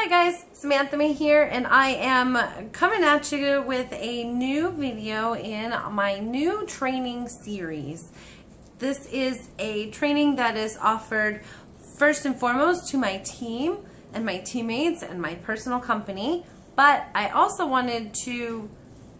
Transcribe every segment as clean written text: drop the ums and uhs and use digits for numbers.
Hi guys, Samantha May here, and I am coming at you with a new video in my new training series. This is a training that is offered first and foremost to my team and my teammates and my personal company, but I also wanted to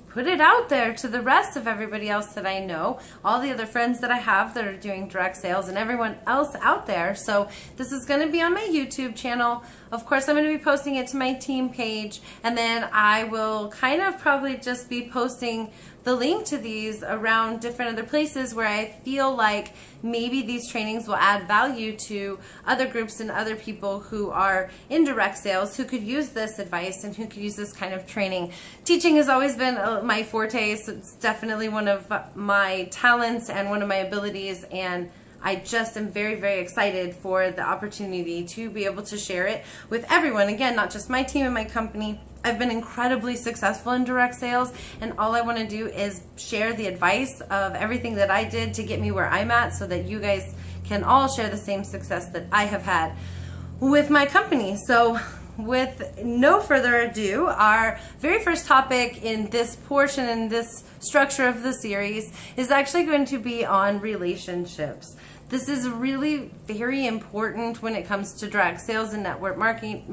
put it out there to the rest of everybody else that I know, all the other friends that I have that are doing direct sales and everyone else out there. So this is going to be on my YouTube channel. Of course, I'm going to be posting it to my team page, and then I will kind of probably just be posting the link to these around different other places where I feel like maybe these trainings will add value to other groups and other people who are in direct sales who could use this advice and who could use this kind of training. Teaching has always been my forte, so it's definitely one of my talents and one of my abilities, and I just am very, very excited for the opportunity to be able to share it with everyone. Again, not just my team and my company. I've been incredibly successful in direct sales, and all I want to do is share the advice of everything that I did to get me where I'm at so that you guys can all share the same success that I have had with my company. So with no further ado, our very first topic in this portion, in this structure of the series, is actually going to be on relationships. This is really very important when it comes to direct sales and network marketing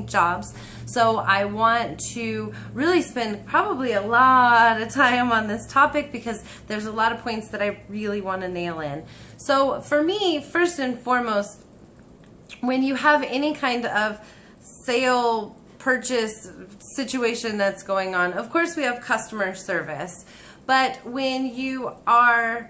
jobs. So I want to really spend probably a lot of time on this topic because there's a lot of points that I really want to nail in. So for me, first and foremost, when you have any kind of sale purchase situation that's going on, of course we have customer service, but when you are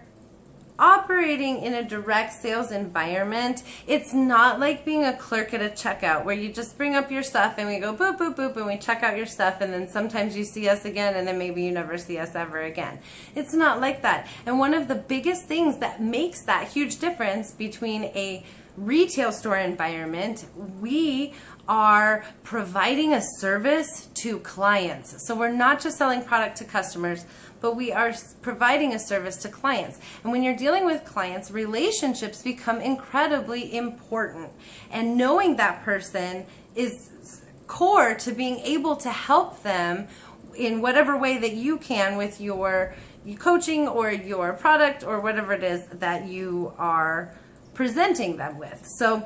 operating in a direct sales environment, it's not like being a clerk at a checkout where you just bring up your stuff and we go boop, boop, boop, and we check out your stuff, and then sometimes you see us again and then maybe you never see us ever again. It's not like that. And one of the biggest things that makes that huge difference between a retail store environment, we are providing a service to clients. So we're not just selling product to customers, but we are providing a service to clients. And when you're dealing with clients, relationships become incredibly important. And knowing that person is core to being able to help them in whatever way that you can with your coaching or your product or whatever it is that you are presenting them with. So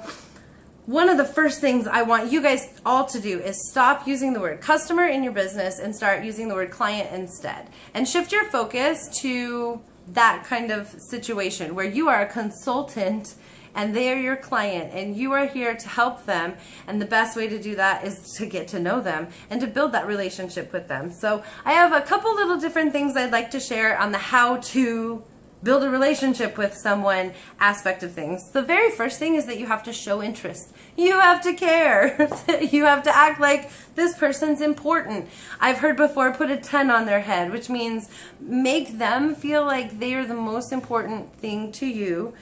one of the first things I want you guys all to do is stop using the word customer in your business and start using the word client instead. And shift your focus to that kind of situation where you are a consultant and they are your client and you are here to help them. And the best way to do that is to get to know them and to build that relationship with them. So I have a couple little different things I'd like to share on the how to build a relationship with someone aspect of things. The very first thing is that you have to show interest. You have to care. You have to act like this person's important. I've heard before, put a 10 on their head, which means make them feel like they are the most important thing to you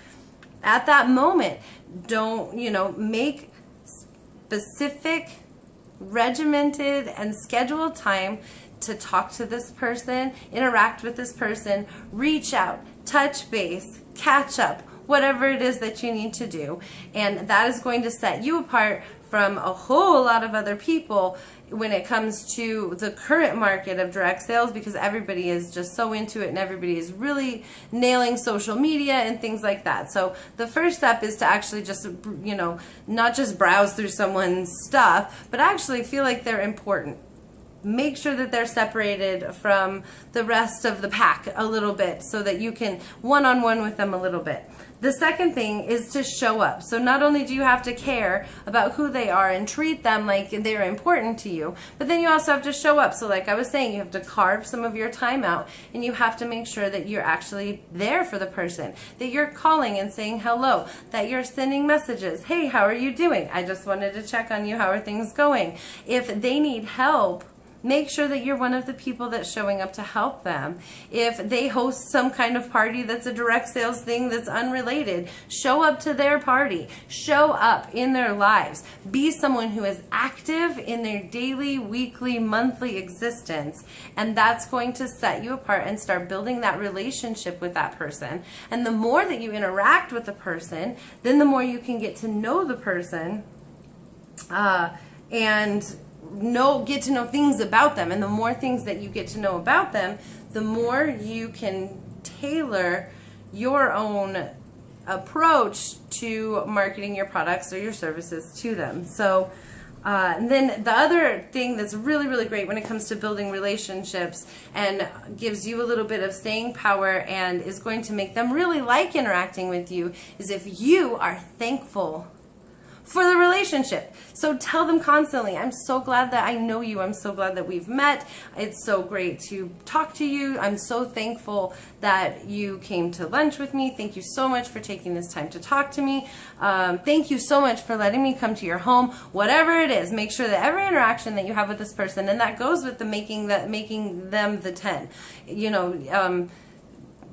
at that moment. Don't, make specific, regimented, and scheduled time to talk to this person, interact with this person, reach out, touch base, catch up, whatever it is that you need to do. And that is going to set you apart from a whole lot of other people when it comes to the current market of direct sales, because everybody is just so into it and everybody is really nailing social media and things like that. So the first step is to actually just, not just browse through someone's stuff, but actually feel like they're important. Make sure that they're separated from the rest of the pack a little bit so that you can one-on-one with them a little bit. The second thing is to show up. So not only do you have to care about who they are and treat them like they're important to you, but then you also have to show up. So like I was saying, you have to carve some of your time out and you have to make sure that you're actually there for the person, that you're calling and saying hello, that you're sending messages. Hey, how are you doing? I just wanted to check on you. How are things going? If they need help, make sure that you're one of the people that's showing up to help them. If they host some kind of party that's a direct sales thing that's unrelated, show up to their party. Show up in their lives. Be someone who is active in their daily, weekly, monthly existence. And that's going to set you apart and start building that relationship with that person. And the more that you interact with the person, then the more you can get to know the person and get to know things about them. And the more things that you get to know about them, the more you can tailor your own approach to marketing your products or your services to them. So and then the other thing that's really, really great when it comes to building relationships and gives you a little bit of staying power and is going to make them really like interacting with you is if you are thankful for the relationship. So tell them constantly, I'm so glad that I know you. I'm so glad that we've met. It's so great to talk to you. I'm so thankful that you came to lunch with me. Thank you so much for taking this time to talk to me. Thank you so much for letting me come to your home. Whatever it is, make sure that every interaction that you have with this person, and that goes with the making them the 10. You know,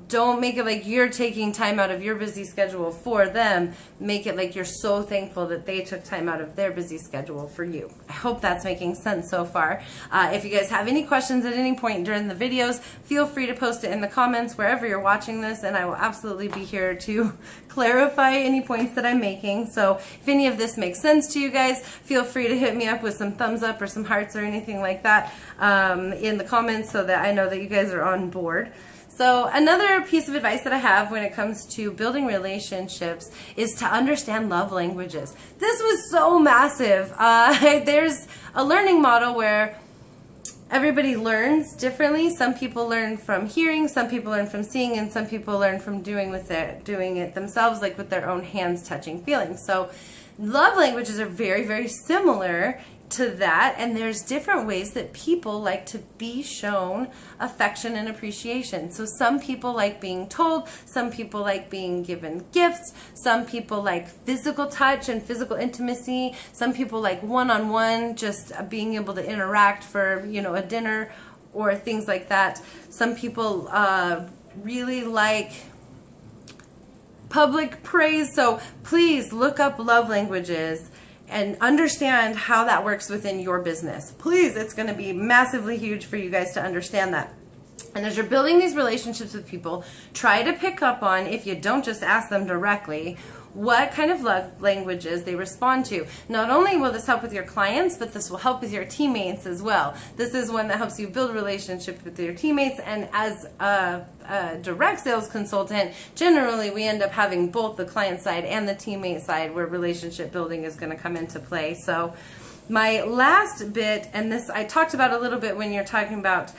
don't make it like you're taking time out of your busy schedule for them. Make it like you're so thankful that they took time out of their busy schedule for you. I hope that's making sense so far. If you guys have any questions at any point during the videos, feel free to post it in the comments wherever you're watching this, and I will absolutely be here to clarify any points that I'm making. So if any of this makes sense to you guys, feel free to hit me up with some thumbs up or some hearts or anything like that in the comments so that I know that you guys are on board. So another piece of advice that I have when it comes to building relationships is to understand love languages. This was so massive. There's a learning model where everybody learns differently. Some people learn from hearing, some people learn from seeing, and some people learn from doing it themselves, like with their own hands touching feelings. So love languages are very, very similar to that, and there's different ways that people like to be shown affection and appreciation. So some people like being told, some people like being given gifts, some people like physical touch and physical intimacy, some people like one-on-one, just being able to interact for, you know, a dinner or things like that. Some people really like public praise. So please look up love languages and understand how that works within your business. Please, it's going to be massively huge for you guys to understand that. And as you're building these relationships with people, try to pick up on, if you don't just ask them directly, what kind of love languages they respond to. Not only will this help with your clients, but this will help with your teammates as well. This is one that helps you build relationships with your teammates, and as a direct sales consultant, generally we end up having both the client side and the teammate side where relationship building is going to come into play. So my last bit, and this I talked about a little bit when you're talking about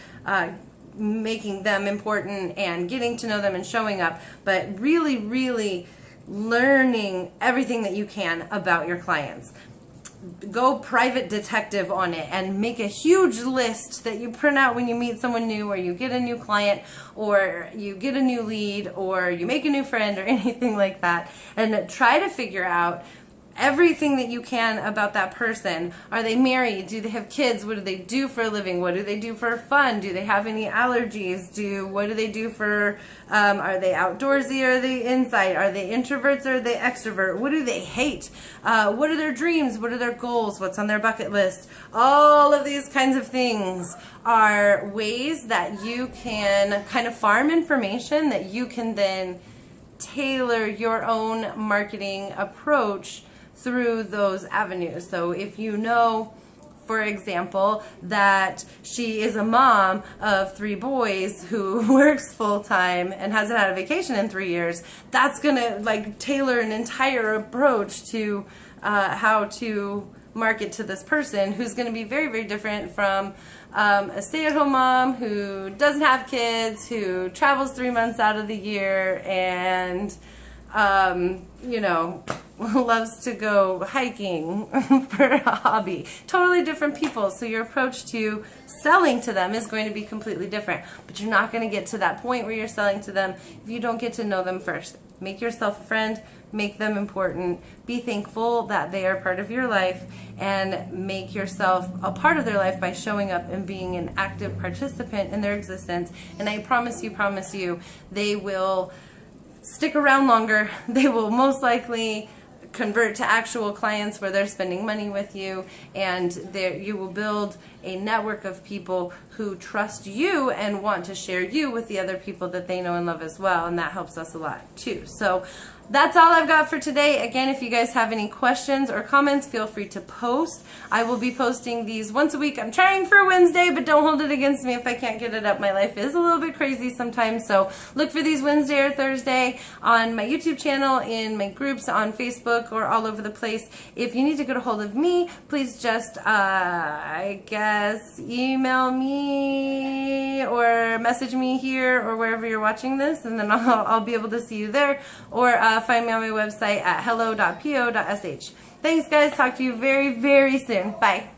making them important and getting to know them and showing up, but really, really learning everything that you can about your clients. Go private detective on it and make a huge list that you print out when you meet someone new, or you get a new client, or you get a new lead, or you make a new friend, or anything like that, and try to figure out everything that you can about that person. Are they married? Do they have kids? What do they do for a living? What do they do for fun? Do they have any allergies? What do they do for, are they outdoorsy or are they inside? Are they introverts or are they extrovert? What do they hate? What are their dreams? What are their goals? What's on their bucket list? All of these kinds of things are ways that you can kind of farm information that you can then tailor your own marketing approach through those avenues. So if you know, for example, that she is a mom of 3 boys who works full-time and hasn't had a vacation in 3 years, that's gonna like tailor an entire approach to how to market to this person, who's going to be very, very different from a stay-at-home mom who doesn't have kids, who travels 3 months out of the year, and you know, loves to go hiking for a hobby. Totally different people. So your approach to selling to them is going to be completely different. But you're not going to get to that point where you're selling to them if you don't get to know them first. Make yourself a friend. Make them important. Be thankful that they are part of your life, and make yourself a part of their life by showing up and being an active participant in their existence. And I promise you, they will stick around longer. They will most likely convert to actual clients where they're spending money with you, and you will build a network of people who trust you and want to share you with the other people that they know and love as well, and that helps us a lot too. So that's all I've got for today. Again, if you guys have any questions or comments, feel free to post. I will be posting these once a week. I'm trying for Wednesday, but don't hold it against me if I can't get it up. My life is a little bit crazy sometimes, so look for these Wednesday or Thursday on my YouTube channel, in my groups on Facebook, or all over the place. If you need to get a hold of me, please just, I guess, email me or message me here or wherever you're watching this, and then I'll be able to see you there, or find me on my website at hello.po.sh. Thanks, guys. Talk to you very, very soon. Bye.